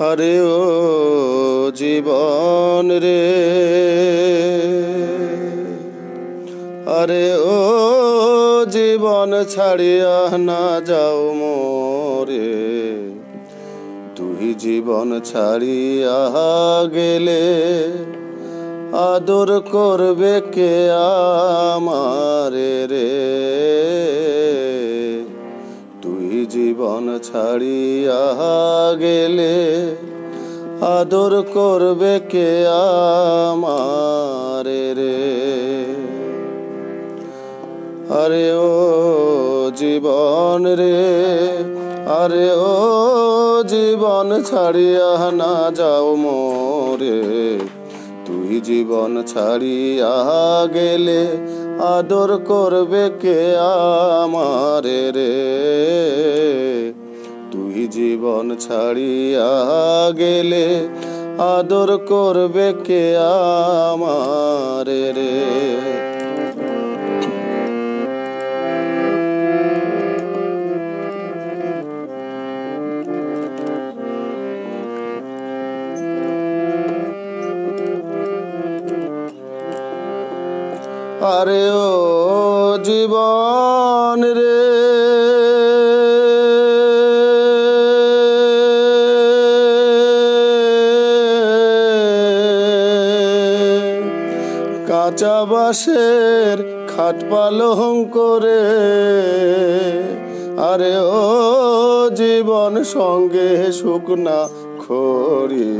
আরে ও জীবন রে, আরে ও জীবন ছাড়িয়া না যাও মোরে। তুই জীবন ছাড়িয়া গেলে আদর করবে কে আমারে রে। তুই জীবন ছাড়িয়া গেলে আদর করবে কে আমারে রে। আরে ও জীবন রে, আরে ও জীবন ছাড়িয়া না যাও মোরে। তুই জীবন ছাড়িয়া গেলে আদর করবে কে আমারে রে। তুই জীবন ছাড়িয়া গেলে আদর করবে কে আমারে রে। আরে ও জীবন রে, কাঁচা বাঁশের খাট পালং করে। আরে ও জীবন সঙ্গে শুকনা খড়ি।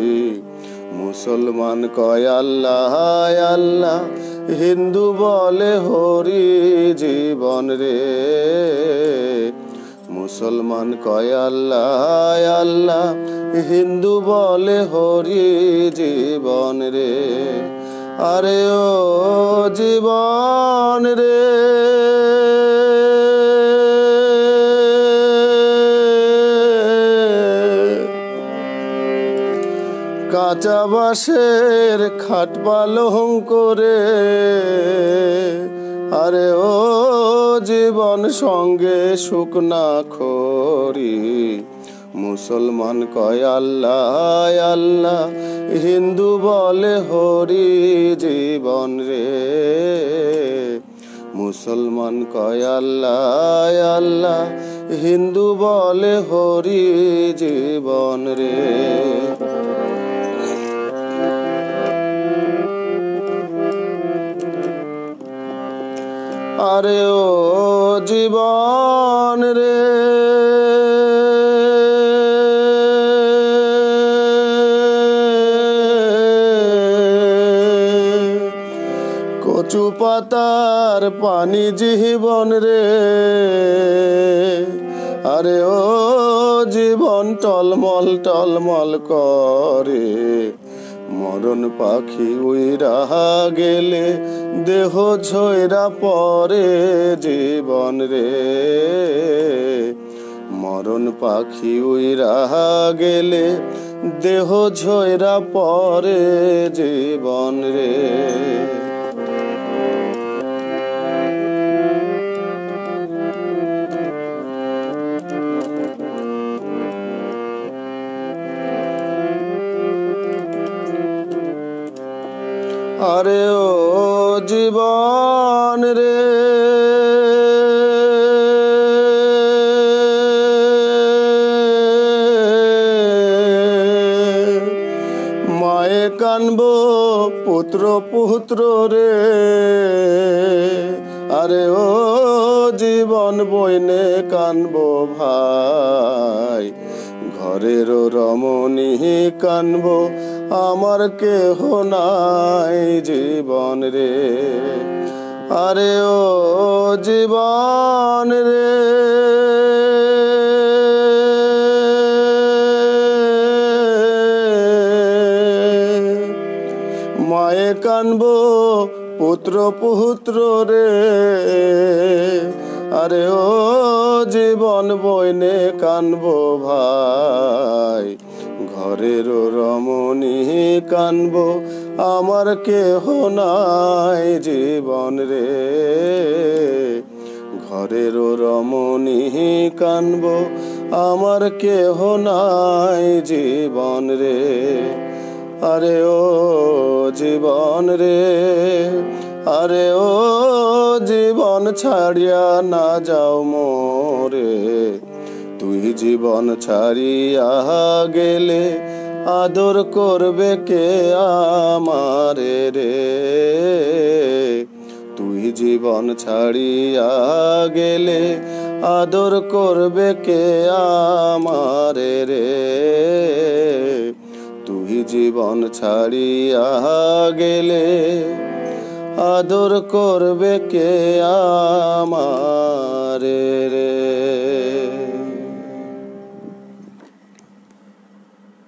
মুসলমান কয় আল্লাহ আল্লাহ, হিন্দু বলে হরি জীবন রে। মুসলমান কয় আল্লাহ আল্লাহ, হিন্দু বলে হরি জীবন রে। আরে ও জীবন রে, কাঁচা বাঁশের খাট পালং করে। আরে ও জীবন সঙ্গে শুকনা খড়ি। মুসলমান কয় আল্লাহ আল্লাহ, হিন্দু বলে হরি জীবন রে। মুসলমান কয় আল্লাহ আল্লাহ, হিন্দু বলে হরি জীবন রে। আরে ও জীবন রে, কচু পাতার পানি জীবন রে। আরে ও জীবন টলমল টলমল করে। মরণ পাখি উইরা গেলে দেহ ঝইরা পরে জীবন রে। মরণ পাখি উইরা গেলে দেহ ঝইরা পরে জীবন রে। আরে ও জীবন রে, মায়ে কানব পুত্র পুত্র রে। আরে ও জীবন বইনে কানব ভাই। ঘরের রমণী কানব আমার কেহ নাই জীবন রে। আরে ও জীবন রে, মায়ে কানব পুত্র পুত্র রে। আরে ও জীবন বইনে কানব ভাই। ঘরের রমণী কানব আমার কেহ নাই জীবন রে। ঘরের রমণী কানব আমার কেহ নাই জীবন রে। আরে ও জীবন রে, আরে ও জীবন ছাড়িয়া না যাও মোরে। তুই জীবন ছাড়িয়া গেলে আদর করবে কে আমারে রে। তুই জীবন ছাড়িয়া গেলে আদর করবে কে আমারে রে। তুই জীবন ছাড়িয়া গেলে আদর করবে কে আমারে রে।